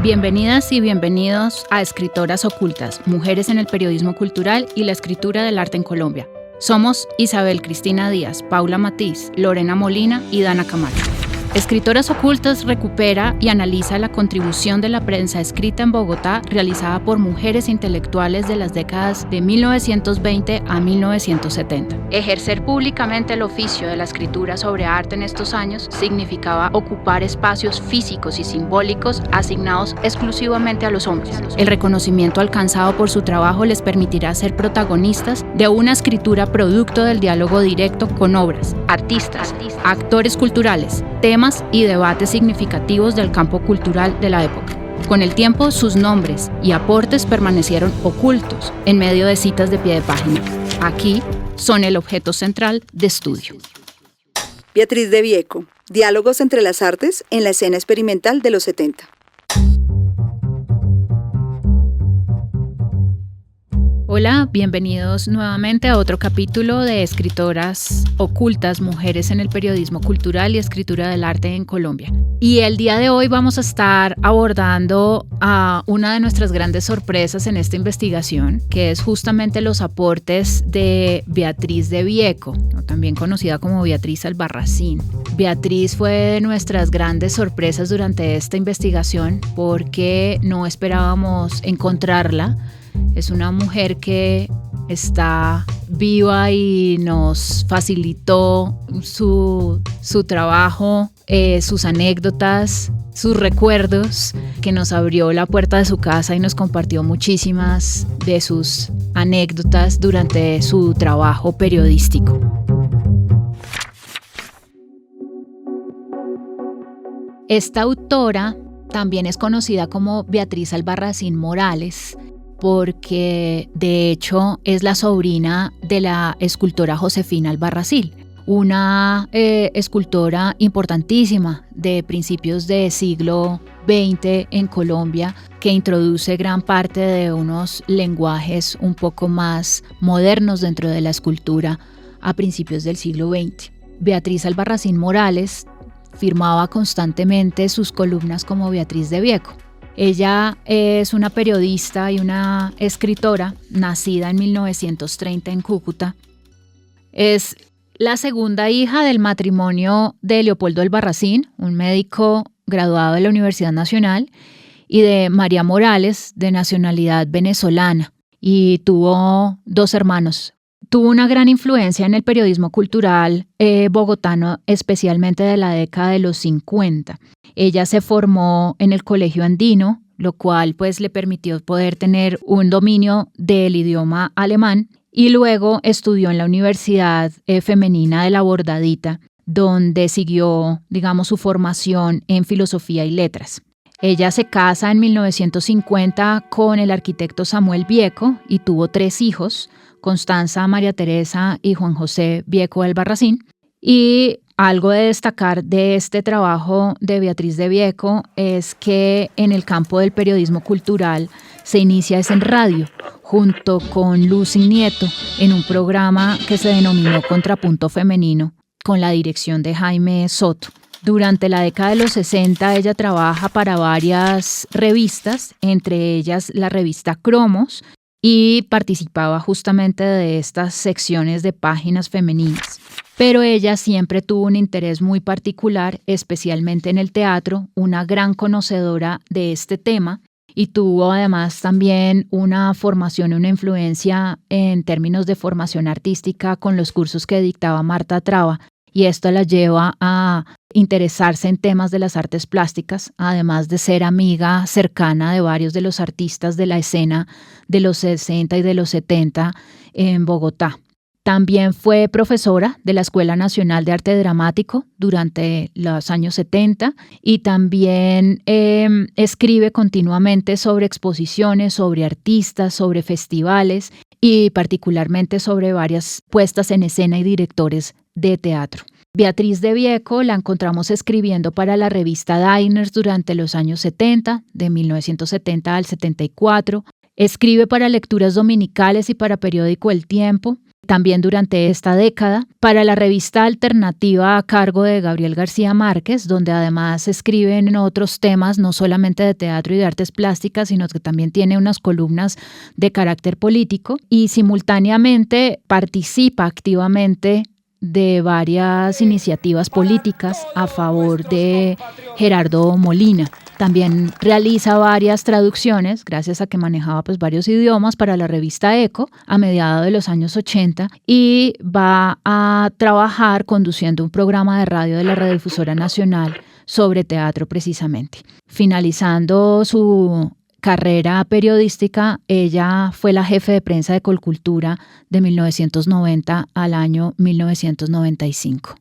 Bienvenidas y bienvenidos a Escritoras Ocultas, Mujeres en el Periodismo Cultural y la Escritura del Arte en Colombia. Somos Isabel Cristina Díaz, Paula Matiz, Lorena Molina y Dana Camacho. Escritoras Ocultas recupera y analiza la contribución de la prensa escrita en Bogotá realizada por mujeres intelectuales de las décadas de 1920 a 1970. Ejercer públicamente el oficio de la escritura sobre arte en estos años significaba ocupar espacios físicos y simbólicos asignados exclusivamente a los hombres. El reconocimiento alcanzado por su trabajo les permitirá ser protagonistas de una escritura producto del diálogo directo con obras, artistas, actores culturales, temas y debates significativos del campo cultural de la época. Con el tiempo, sus nombres y aportes permanecieron ocultos en medio de citas de pie de página. Aquí son el objeto central de estudio. Beatriz de Vieco, Diálogos entre las artes en la escena experimental de los 70. Hola, bienvenidos nuevamente a otro capítulo de Escritoras Ocultas, Mujeres en el Periodismo Cultural y Escritura del Arte en Colombia. Y el día de hoy vamos a estar abordando a una de nuestras grandes sorpresas en esta investigación, que es justamente los aportes de Beatriz de Vieco, también conocida como Beatriz Albarracín. Beatriz fue de nuestras grandes sorpresas durante esta investigación porque no esperábamos encontrarla. Es una mujer que está viva y nos facilitó su trabajo, sus anécdotas, sus recuerdos, que nos abrió la puerta de su casa y nos compartió muchísimas de sus anécdotas durante su trabajo periodístico. Esta autora también es conocida como Beatriz Albarracín Morales, porque de hecho es la sobrina de la escultora Josefina Albarracín, una escultora importantísima de principios del siglo XX en Colombia, que introduce gran parte de unos lenguajes un poco más modernos dentro de la escultura a principios del siglo XX. Beatriz Albarracín Morales firmaba constantemente sus columnas como Beatriz de Vieco. Ella es una periodista y una escritora nacida en 1930 en Cúcuta. Es la segunda hija del matrimonio de Leopoldo Albarracín, un médico graduado de la Universidad Nacional, y de María Morales, de nacionalidad venezolana, y tuvo 2 hermanos. Tuvo una gran influencia en el periodismo cultural bogotano, especialmente de la década de los 50. Ella se formó en el Colegio Andino, lo cual pues le permitió poder tener un dominio del idioma alemán, y luego estudió en la Universidad Femenina de la Bordadita, donde siguió, su formación en filosofía y letras. Ella se casa en 1950 con el arquitecto Samuel Vieco y tuvo 3 hijos, Constanza, María Teresa y Juan José Vieco Albarracín. Y algo de destacar de este trabajo de Beatriz de Vieco es que en el campo del periodismo cultural se inicia en radio, junto con Lucy Nieto, en un programa que se denominó Contrapunto Femenino, con la dirección de Jaime Soto. Durante la década de los 60 ella trabaja para varias revistas, entre ellas la revista Cromos, y participaba justamente de estas secciones de páginas femeninas. Pero ella siempre tuvo un interés muy particular, especialmente en el teatro, una gran conocedora de este tema, y tuvo además también una formación y una influencia en términos de formación artística con los cursos que dictaba Marta Traba, y esto la lleva a interesarse en temas de las artes plásticas, además de ser amiga cercana de varios de los artistas de la escena de los 60 y de los 70 en Bogotá. También fue profesora de la Escuela Nacional de Arte Dramático durante los años 70 y también escribe continuamente sobre exposiciones, sobre artistas, sobre festivales y particularmente sobre varias puestas en escena y directores de teatro. Beatriz de Vieco la encontramos escribiendo para la revista Diners durante los años 70, de 1970 al 74. Escribe para lecturas dominicales y para periódico El Tiempo. también durante esta década, para la revista alternativa a cargo de Gabriel García Márquez, donde además escriben en otros temas, no solamente de teatro y de artes plásticas, sino que también tiene unas columnas de carácter político, y simultáneamente participa activamente de varias iniciativas políticas a favor de Gerardo Molina. También realiza varias traducciones, gracias a que manejaba varios idiomas, para la revista Eco a mediados de los años 80, y va a trabajar conduciendo un programa de radio de la Radiodifusora Nacional sobre teatro precisamente. Finalizando su carrera periodística, ella fue la jefe de prensa de Colcultura de 1990 al año 1995.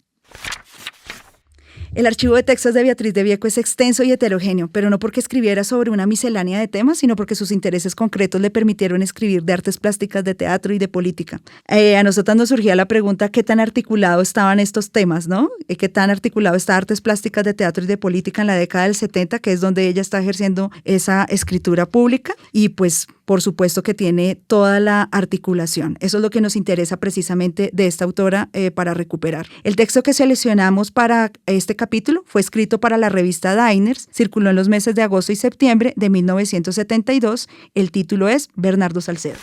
El archivo de textos de Beatriz de Vieco es extenso y heterogéneo, pero no porque escribiera sobre una miscelánea de temas, sino porque sus intereses concretos le permitieron escribir de artes plásticas, de teatro y de política. A nosotros nos surgía la pregunta qué tan articulado estaban estos temas, ¿no? Qué tan articulado está artes plásticas, de teatro y de política en la década del 70, que es donde ella está ejerciendo esa escritura pública, y pues por supuesto que tiene toda la articulación. Eso es lo que nos interesa precisamente de esta autora para recuperar. El texto que seleccionamos para este capítulo fue escrito para la revista Diners, circuló en los meses de agosto y septiembre de 1972. El título es Bernardo Salcedo.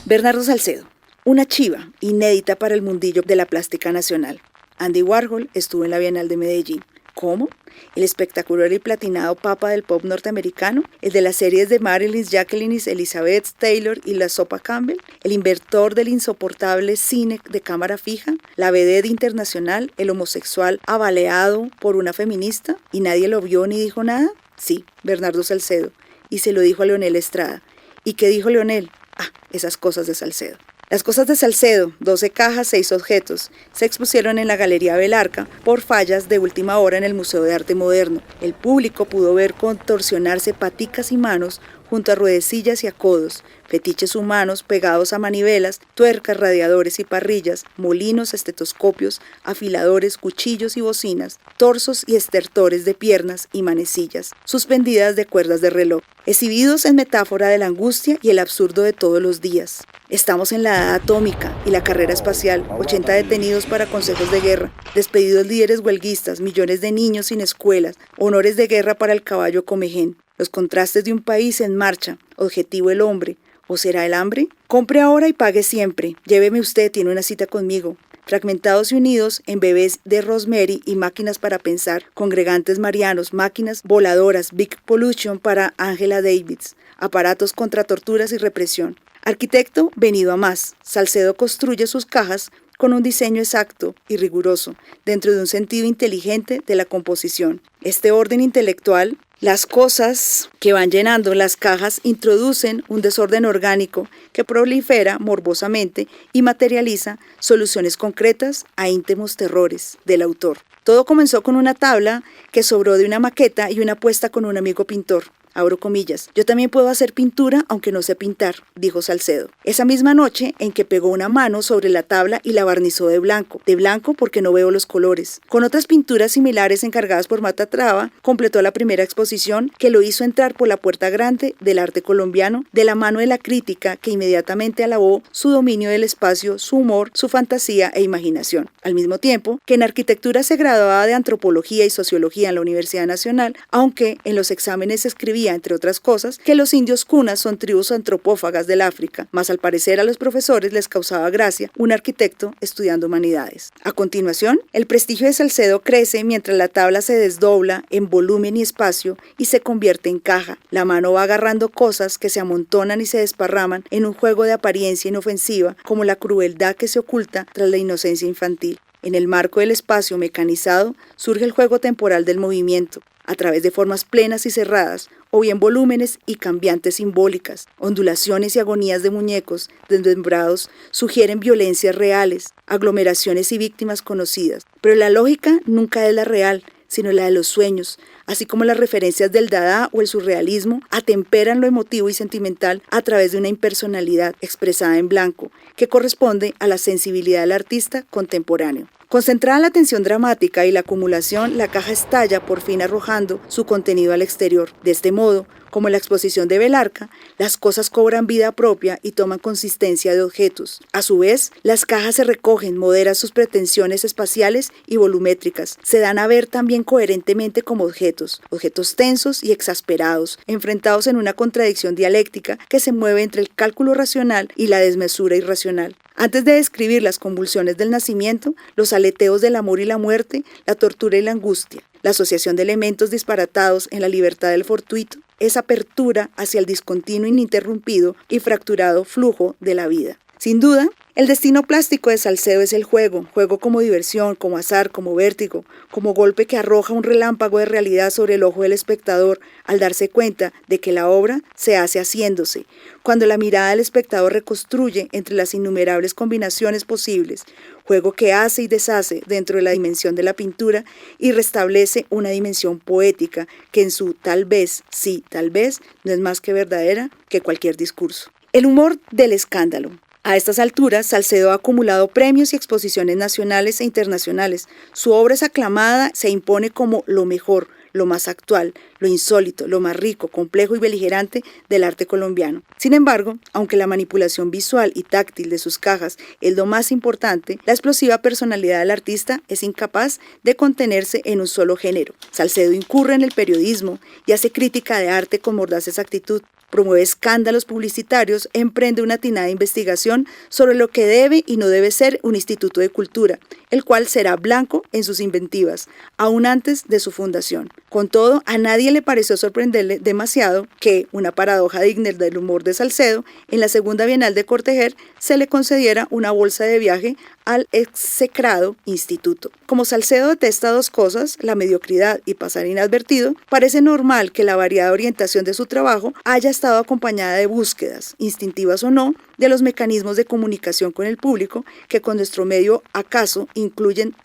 Bernardo Salcedo, una chiva inédita para el mundillo de la plástica nacional. Andy Warhol estuvo en la Bienal de Medellín. ¿Cómo? El espectacular y platinado papa del pop norteamericano, el de las series de Marilyn, Jacqueline, Elizabeth Taylor y la sopa Campbell, el inventor del insoportable cine de cámara fija, la vedette internacional, el homosexual avaleado por una feminista, y nadie lo vio ni dijo nada. Sí, Bernardo Salcedo, y se lo dijo a Leonel Estrada. ¿Y qué dijo Leonel? Esas cosas de Salcedo. Las cosas de Salcedo, 12 cajas, 6 objetos, se expusieron en la Galería Belarca por fallas de última hora en el Museo de Arte Moderno. El público pudo ver contorsionarse paticas y manos junto a ruedecillas y a codos, fetiches humanos pegados a manivelas, tuercas, radiadores y parrillas, molinos, estetoscopios, afiladores, cuchillos y bocinas, torsos y estertores de piernas y manecillas, suspendidas de cuerdas de reloj, exhibidos en metáfora de la angustia y el absurdo de todos los días. Estamos en la edad atómica y la carrera espacial, 80 detenidos para consejos de guerra, despedidos líderes huelguistas, millones de niños sin escuelas, honores de guerra para el caballo Comején, los contrastes de un país en marcha, objetivo el hombre, ¿o será el hambre? Compre ahora y pague siempre, lléveme usted, tiene una cita conmigo. Fragmentados y unidos en bebés de Rosemary y máquinas para pensar, congregantes marianos, máquinas voladoras, Big Pollution para Angela Davis, aparatos contra torturas y represión. Arquitecto venido a más, Salcedo construye sus cajas con un diseño exacto y riguroso, dentro de un sentido inteligente de la composición. Este orden intelectual, las cosas que van llenando las cajas introducen un desorden orgánico que prolifera morbosamente y materializa soluciones concretas a íntimos terrores del autor. Todo comenzó con una tabla que sobró de una maqueta y una apuesta con un amigo pintor. Abro comillas, yo también puedo hacer pintura aunque no sé pintar, dijo Salcedo. Esa misma noche en que pegó una mano sobre la tabla y la barnizó de blanco porque no veo los colores. Con otras pinturas similares encargadas por Matatrava, completó la primera exposición que lo hizo entrar por la puerta grande del arte colombiano de la mano de la crítica que inmediatamente alabó su dominio del espacio, su humor, su fantasía e imaginación. Al mismo tiempo que en arquitectura se graduaba de antropología y sociología en la Universidad Nacional, aunque en los exámenes escribía, entre otras cosas, que los indios cunas son tribus antropófagas del África, mas al parecer a los profesores les causaba gracia un arquitecto estudiando humanidades. A continuación, el prestigio de Salcedo crece mientras la tabla se desdobla en volumen y espacio y se convierte en caja. La mano va agarrando cosas que se amontonan y se desparraman en un juego de apariencia inofensiva, como la crueldad que se oculta tras la inocencia infantil. En el marco del espacio mecanizado surge el juego temporal del movimiento, a través de formas plenas y cerradas, o bien volúmenes y cambiantes simbólicas. Ondulaciones y agonías de muñecos desmembrados sugieren violencias reales, aglomeraciones y víctimas conocidas. Pero la lógica nunca es la real, sino la de los sueños, así como las referencias del Dada o el surrealismo atemperan lo emotivo y sentimental a través de una impersonalidad expresada en blanco, que corresponde a la sensibilidad del artista contemporáneo. Concentrada la tensión dramática y la acumulación, la caja estalla, por fin arrojando su contenido al exterior. De este modo, como en la exposición de Belarca, las cosas cobran vida propia y toman consistencia de objetos. A su vez, las cajas se recogen, moderan sus pretensiones espaciales y volumétricas. Se dan a ver también coherentemente como objetos tensos y exasperados, enfrentados en una contradicción dialéctica que se mueve entre el cálculo racional y la desmesura irracional. Antes de describir las convulsiones del nacimiento, los aleteos del amor y la muerte, la tortura y la angustia, la asociación de elementos disparatados en la libertad del fortuito, esa apertura hacia el discontinuo, ininterrumpido y fracturado flujo de la vida. Sin duda, el destino plástico de Salcedo es el juego como diversión, como azar, como vértigo, como golpe que arroja un relámpago de realidad sobre el ojo del espectador al darse cuenta de que la obra se hace haciéndose, cuando la mirada del espectador reconstruye entre las innumerables combinaciones posibles, juego que hace y deshace dentro de la dimensión de la pintura y restablece una dimensión poética que en su tal vez, sí, tal vez, no es más que verdadera que cualquier discurso. El humor del escándalo. A estas alturas, Salcedo ha acumulado premios y exposiciones nacionales e internacionales. Su obra es aclamada, se impone como lo mejor, lo más actual, lo insólito, lo más rico, complejo y beligerante del arte colombiano. Sin embargo, aunque la manipulación visual y táctil de sus cajas es lo más importante, la explosiva personalidad del artista es incapaz de contenerse en un solo género. Salcedo incurre en el periodismo y hace crítica de arte con mordaz exactitud. Promueve escándalos publicitarios, emprende una atinada investigación sobre lo que debe y no debe ser un instituto de cultura, el cual será blanco en sus inventivas, aún antes de su fundación. Con todo, a nadie le pareció sorprenderle demasiado que, una paradoja digna del humor de Salcedo, en la segunda Bienal de Cortejer se le concediera una bolsa de viaje al execrado instituto. Como Salcedo detesta dos cosas, la mediocridad y pasar inadvertido, parece normal que la variada orientación de su trabajo haya estado acompañada de búsquedas, instintivas o no, de los mecanismos de comunicación con el público que con nuestro medio acaso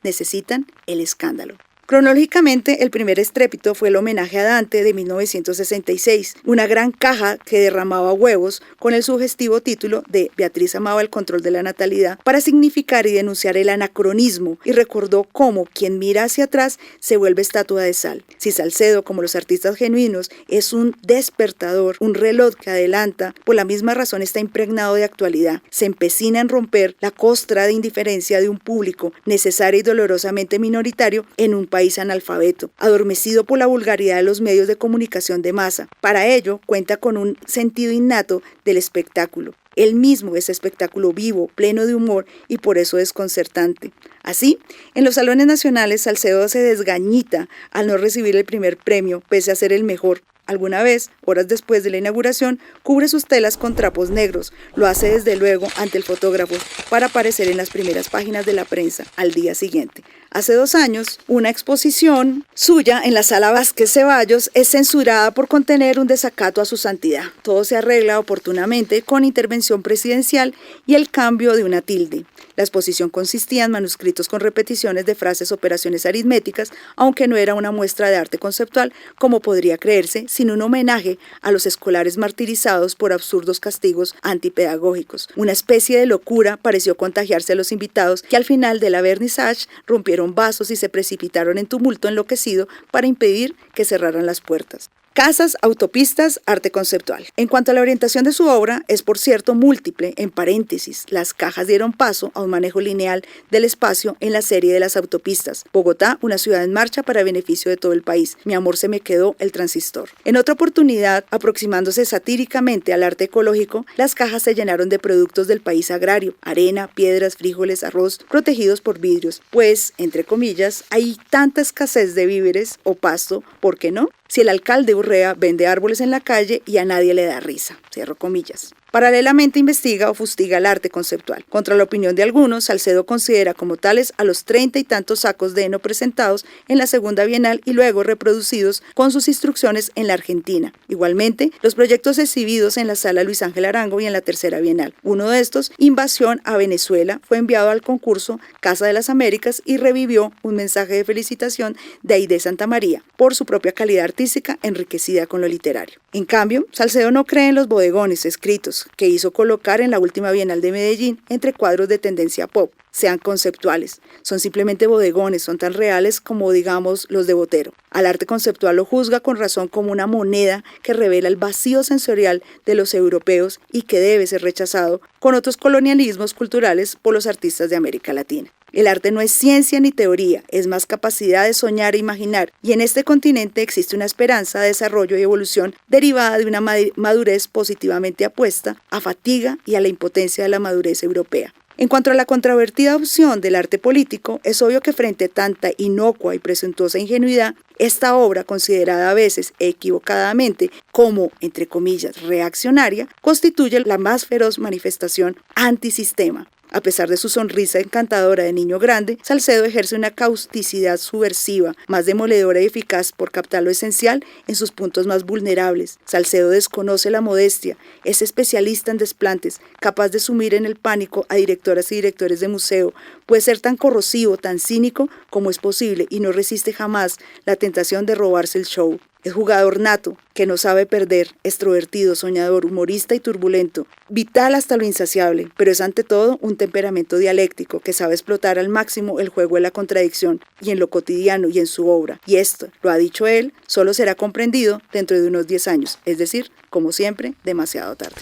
necesitan el escándalo. Cronológicamente, el primer estrépito fue el homenaje a Dante de 1966, una gran caja que derramaba huevos con el sugestivo título de Beatriz amaba el control de la natalidad para significar y denunciar el anacronismo y recordó cómo quien mira hacia atrás se vuelve estatua de sal. Si Salcedo, como los artistas genuinos, es un despertador, un reloj que adelanta, por la misma razón está impregnado de actualidad. Se empecina en romper la costra de indiferencia de un público necesario y dolorosamente minoritario en un país analfabeto, adormecido por la vulgaridad de los medios de comunicación de masa. Para ello, cuenta con un sentido innato del espectáculo. Él mismo es espectáculo vivo, pleno de humor y por eso desconcertante. Así, en los salones nacionales, Salcedo se desgañita al no recibir el primer premio, pese a ser el mejor. Alguna vez, horas después de la inauguración, cubre sus telas con trapos negros. Lo hace desde luego ante el fotógrafo para aparecer en las primeras páginas de la prensa al día siguiente. Hace 2 años, una exposición suya en la Sala Vázquez Ceballos es censurada por contener un desacato a su santidad. Todo se arregla oportunamente con intervención presidencial y el cambio de una tilde. La exposición consistía en manuscritos con repeticiones de frases, operaciones aritméticas, aunque no era una muestra de arte conceptual, como podría creerse, sino un homenaje a los escolares martirizados por absurdos castigos antipedagógicos. Una especie de locura pareció contagiarse a los invitados, que al final de la vernissage rompieron vasos y se precipitaron en tumulto enloquecido para impedir que cerraran las puertas. Casas, autopistas, arte conceptual. En cuanto a la orientación de su obra, es por cierto múltiple. En paréntesis, las cajas dieron paso a un manejo lineal del espacio en la serie de las autopistas. Bogotá, una ciudad en marcha para beneficio de todo el país. Mi amor se me quedó, el transistor. En otra oportunidad, aproximándose satíricamente al arte ecológico, las cajas se llenaron de productos del país agrario, arena, piedras, frijoles, arroz, protegidos por vidrios. Pues, entre comillas, hay tanta escasez de víveres o pasto, ¿por qué no? Si el alcalde Urrea vende árboles en la calle y a nadie le da risa, cierro comillas. Paralelamente investiga o fustiga el arte conceptual. Contra la opinión de algunos, Salcedo considera como tales a los 30 y tantos sacos de heno presentados en la segunda Bienal y luego reproducidos con sus instrucciones en la Argentina. Igualmente, los proyectos exhibidos en la Sala Luis Ángel Arango y en la tercera Bienal. Uno de estos, Invasión a Venezuela, fue enviado al concurso Casa de las Américas y revivió un mensaje de felicitación de Aide Santamaría por su propia calidad artística enriquecida con lo literario. En cambio, Salcedo no cree en los bodegones escritos que hizo colocar en la última Bienal de Medellín entre cuadros de tendencia pop, sean conceptuales. Son simplemente bodegones, son tan reales como, digamos, los de Botero. Al arte conceptual lo juzga con razón como una moneda que revela el vacío sensorial de los europeos y que debe ser rechazado con otros colonialismos culturales por los artistas de América Latina. El arte no es ciencia ni teoría, es más capacidad de soñar e imaginar, y en este continente existe una esperanza de desarrollo y evolución derivada de una madurez positivamente apuesta a fatiga y a la impotencia de la madurez europea. En cuanto a la controvertida opción del arte político, es obvio que frente a tanta inocua y presuntuosa ingenuidad, esta obra, considerada a veces equivocadamente como, entre comillas, reaccionaria, constituye la más feroz manifestación antisistema. A pesar de su sonrisa encantadora de niño grande, Salcedo ejerce una causticidad subversiva, más demoledora y eficaz por captar lo esencial en sus puntos más vulnerables. Salcedo desconoce la modestia, es especialista en desplantes, capaz de sumir en el pánico a directoras y directores de museo. Puede ser tan corrosivo, tan cínico como es posible y no resiste jamás la tentación de robarse el show. Es jugador nato, que no sabe perder, extrovertido, soñador, humorista y turbulento, vital hasta lo insaciable, pero es ante todo un temperamento dialéctico que sabe explotar al máximo el juego de la contradicción y en lo cotidiano y en su obra. Y esto, lo ha dicho él, solo será comprendido dentro de unos 10 años, es decir, como siempre, demasiado tarde.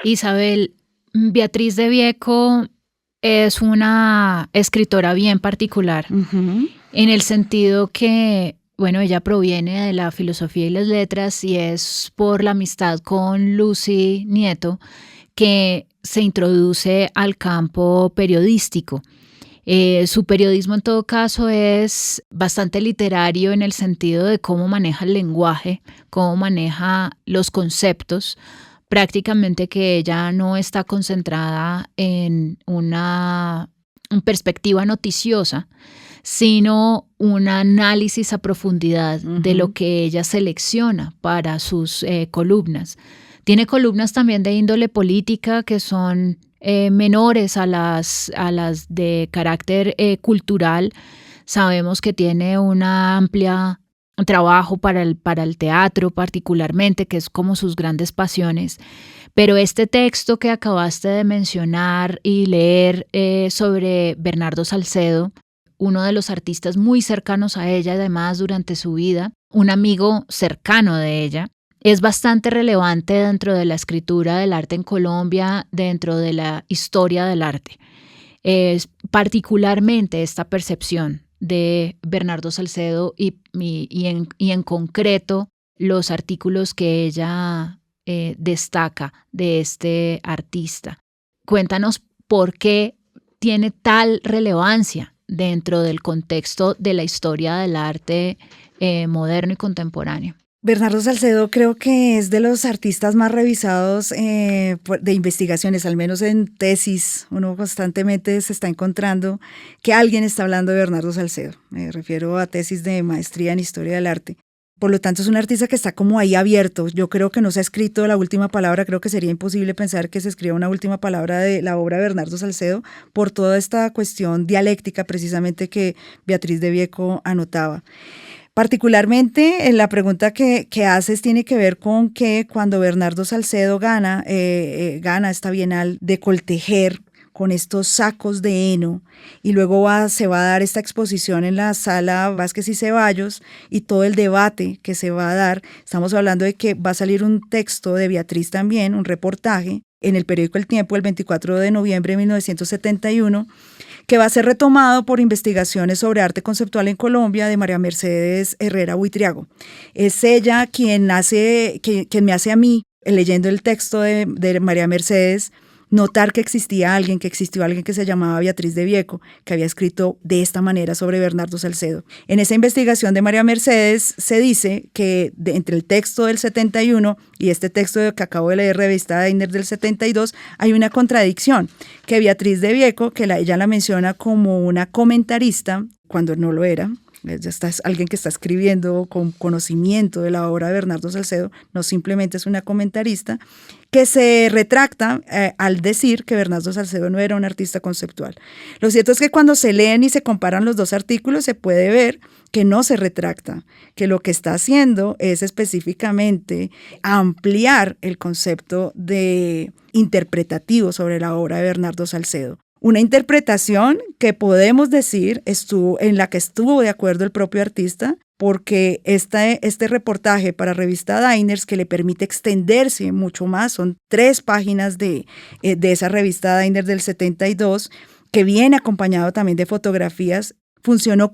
Isabel, Beatriz de Vieco es una escritora bien particular, en el sentido que, bueno, ella proviene de la filosofía y las letras y es por la amistad con Lucy Nieto que se introduce al campo periodístico. Su periodismo en todo caso es bastante literario en el sentido de cómo maneja el lenguaje, cómo maneja los conceptos. Prácticamente que ella no está concentrada en una perspectiva noticiosa, sino un análisis a profundidad de lo que ella selecciona para sus columnas. Tiene columnas también de índole política que son menores a las de carácter cultural. Sabemos que tiene una amplia trabajo para el teatro particularmente, que es como sus grandes pasiones. Pero este texto que acabaste de mencionar y leer sobre Bernardo Salcedo, uno de los artistas muy cercanos a ella, además durante su vida, un amigo cercano de ella, es bastante relevante dentro de la escritura del arte en Colombia, dentro de la historia del arte. Es particularmente esta percepción de Bernardo Salcedo y en concreto los artículos que ella destaca de este artista. Cuéntanos por qué tiene tal relevancia dentro del contexto de la historia del arte moderno y contemporáneo. Bernardo Salcedo creo que es de los artistas más revisados de investigaciones, al menos en tesis. Uno constantemente se está encontrando que alguien está hablando de Bernardo Salcedo. Me refiero a tesis de maestría en historia del arte. Por lo tanto, es un artista que está como ahí abierto. Yo creo que no se ha escrito la última palabra. Creo que sería imposible pensar que se escriba una última palabra de la obra de Bernardo Salcedo por toda esta cuestión dialéctica precisamente que Beatriz de Vieco anotaba. Particularmente, la pregunta que haces tiene que ver con que cuando Bernardo Salcedo gana esta Bienal de Coltejer con estos sacos de heno y luego se va a dar esta exposición en la sala Vázquez y Ceballos y todo el debate que se va a dar, estamos hablando de que va a salir un texto de Beatriz también, un reportaje en el periódico El Tiempo el 24 de noviembre de 1971, que va a ser retomado por investigaciones sobre arte conceptual en Colombia de María Mercedes Herrera Buitriago. Es ella quien me hace a mí, leyendo el texto de María Mercedes, notar que existió alguien que se llamaba Beatriz de Vieco, que había escrito de esta manera sobre Bernardo Salcedo. En esa investigación de María Mercedes se dice que entre el texto del 71 y este texto que acabo de leer, Revista Deiner del 72, hay una contradicción, que Beatriz de Vieco, que ella la menciona como una comentarista, cuando no lo era. Es alguien que está escribiendo con conocimiento de la obra de Bernardo Salcedo, no simplemente es una comentarista, que se retracta al decir que Bernardo Salcedo no era un artista conceptual. Lo cierto es que cuando se leen y se comparan los dos artículos se puede ver que no se retracta, que lo que está haciendo es específicamente ampliar el concepto de interpretativo sobre la obra de Bernardo Salcedo. Una interpretación que podemos decir en la que estuvo de acuerdo el propio artista, porque este reportaje para revista Diners, que le permite extenderse mucho más, son 3 páginas de esa revista Diners del 72, que viene acompañado también de fotografías, funcionó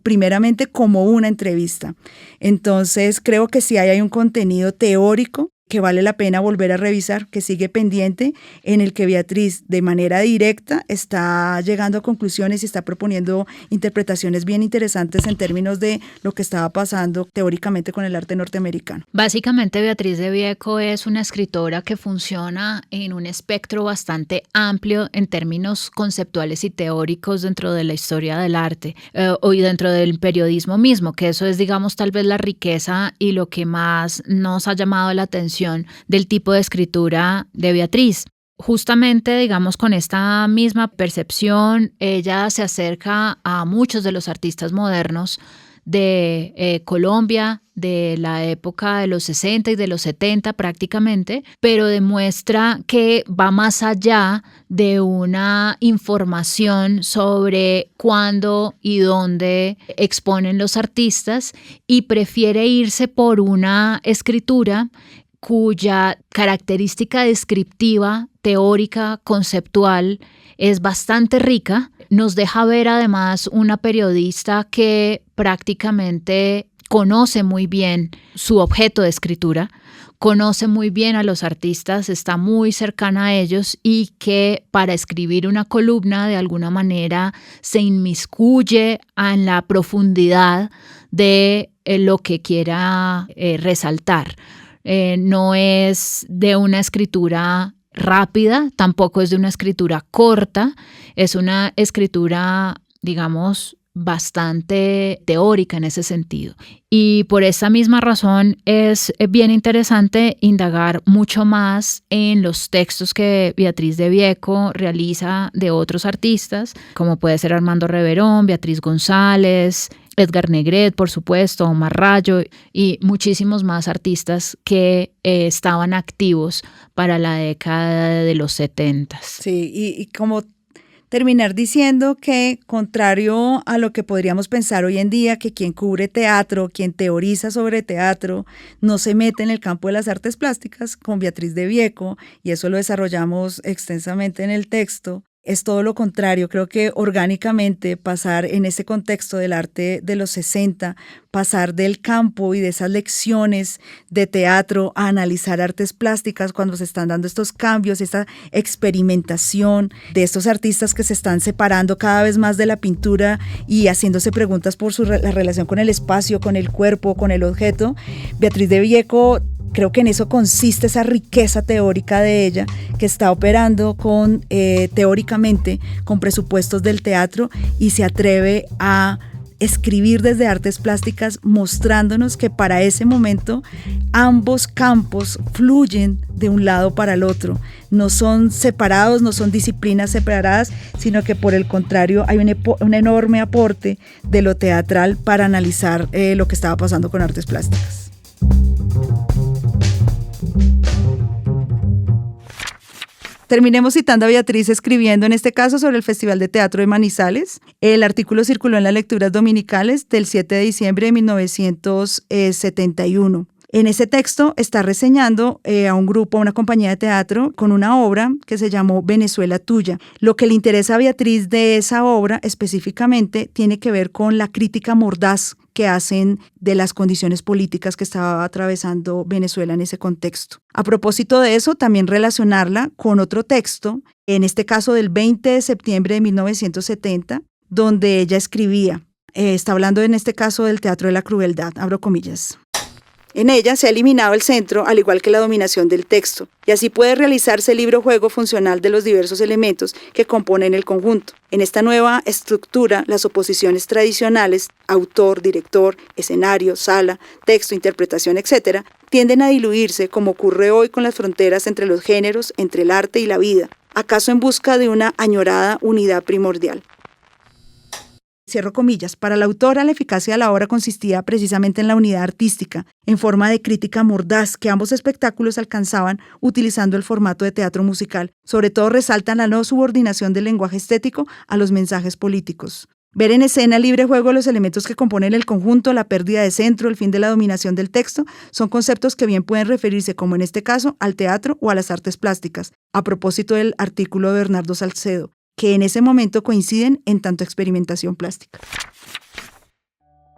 primeramente como una entrevista. Entonces creo que sí hay un contenido teórico que vale la pena volver a revisar, que sigue pendiente, en el que Beatriz de manera directa está llegando a conclusiones y está proponiendo interpretaciones bien interesantes en términos de lo que estaba pasando teóricamente con el arte norteamericano. Básicamente Beatriz de Vieco es una escritora que funciona en un espectro bastante amplio en términos conceptuales y teóricos dentro de la historia del arte y dentro del periodismo mismo, que eso es, digamos, tal vez la riqueza y lo que más nos ha llamado la atención del tipo de escritura de Beatriz. Justamente, digamos, con esta misma percepción, ella se acerca a muchos de los artistas modernos de Colombia, de la época de los 60 y de los 70 prácticamente, pero demuestra que va más allá de una información sobre cuándo y dónde exponen los artistas y prefiere irse por una escritura cuya característica descriptiva, teórica, conceptual es bastante rica. Nos deja ver además una periodista que prácticamente conoce muy bien su objeto de escritura, conoce muy bien a los artistas, está muy cercana a ellos y que para escribir una columna de alguna manera se inmiscuye en la profundidad de lo que quiera resaltar. No es de una escritura rápida, tampoco es de una escritura corta, es una escritura, digamos, bastante teórica en ese sentido. Y por esa misma razón es bien interesante indagar mucho más en los textos que Beatriz de Vieco realiza de otros artistas, como puede ser Armando Reverón, Beatriz González, Edgar Negret, por supuesto, Omar Rayo y muchísimos más artistas que estaban activos para la década de los 70. Sí, y como terminar diciendo que, contrario a lo que podríamos pensar hoy en día, que quien cubre teatro, quien teoriza sobre teatro, no se mete en el campo de las artes plásticas, con Beatriz de Vieco, y eso lo desarrollamos extensamente en el texto, es todo lo contrario. Creo que orgánicamente pasar en ese contexto del arte de los 60, pasar del campo y de esas lecciones de teatro a analizar artes plásticas cuando se están dando estos cambios, esta experimentación de estos artistas que se están separando cada vez más de la pintura y haciéndose preguntas por la relación con el espacio, con el cuerpo, con el objeto. Beatriz de Vieco, creo que en eso consiste esa riqueza teórica de ella, que está operando teóricamente con presupuestos del teatro y se atreve a escribir desde artes plásticas, mostrándonos que para ese momento ambos campos fluyen de un lado para el otro. No son separados, no son disciplinas separadas, sino que por el contrario hay un enorme aporte de lo teatral para analizar lo que estaba pasando con artes plásticas. Terminemos citando a Beatriz escribiendo en este caso sobre el Festival de Teatro de Manizales. El artículo circuló en las lecturas dominicales del 7 de diciembre de 1971. En ese texto está reseñando a un grupo, a una compañía de teatro, con una obra que se llamó Venezuela Tuya. Lo que le interesa a Beatriz de esa obra específicamente tiene que ver con la crítica mordaz que hacen de las condiciones políticas que estaba atravesando Venezuela en ese contexto. A propósito de eso, también relacionarla con otro texto, en este caso del 20 de septiembre de 1970, donde ella escribía, está hablando en este caso del teatro de la crueldad, abro comillas. En ella se ha eliminado el centro, al igual que la dominación del texto, y así puede realizarse el libro-juego funcional de los diversos elementos que componen el conjunto. En esta nueva estructura, las oposiciones tradicionales, autor, director, escenario, sala, texto, interpretación, etc., tienden a diluirse, como ocurre hoy con las fronteras entre los géneros, entre el arte y la vida, acaso en busca de una añorada unidad primordial. Cierro comillas. Para la autora, la eficacia de la obra consistía precisamente en la unidad artística, en forma de crítica mordaz que ambos espectáculos alcanzaban utilizando el formato de teatro musical. Sobre todo resaltan la no subordinación del lenguaje estético a los mensajes políticos. Ver en escena libre juego los elementos que componen el conjunto, la pérdida de centro, el fin de la dominación del texto, son conceptos que bien pueden referirse, como en este caso, al teatro o a las artes plásticas, a propósito del artículo de Bernardo Salcedo, que en ese momento coinciden en tanto experimentación plástica.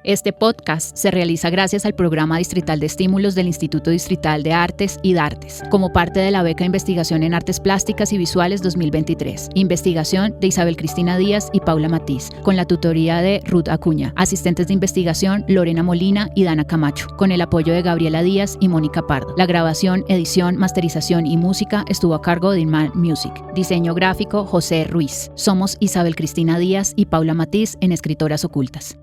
Este podcast se realiza gracias al Programa Distrital de Estímulos del Instituto Distrital de Artes y Dartes, como parte de la Beca de Investigación en Artes Plásticas y Visuales 2023. Investigación de Isabel Cristina Díaz y Paula Matiz, con la tutoría de Ruth Acuña. Asistentes de investigación Lorena Molina y Dana Camacho, con el apoyo de Gabriela Díaz y Mónica Pardo. La grabación, edición, masterización y música estuvo a cargo de Inman Music. Diseño gráfico José Ruiz. Somos Isabel Cristina Díaz y Paula Matiz en Escritoras Ocultas.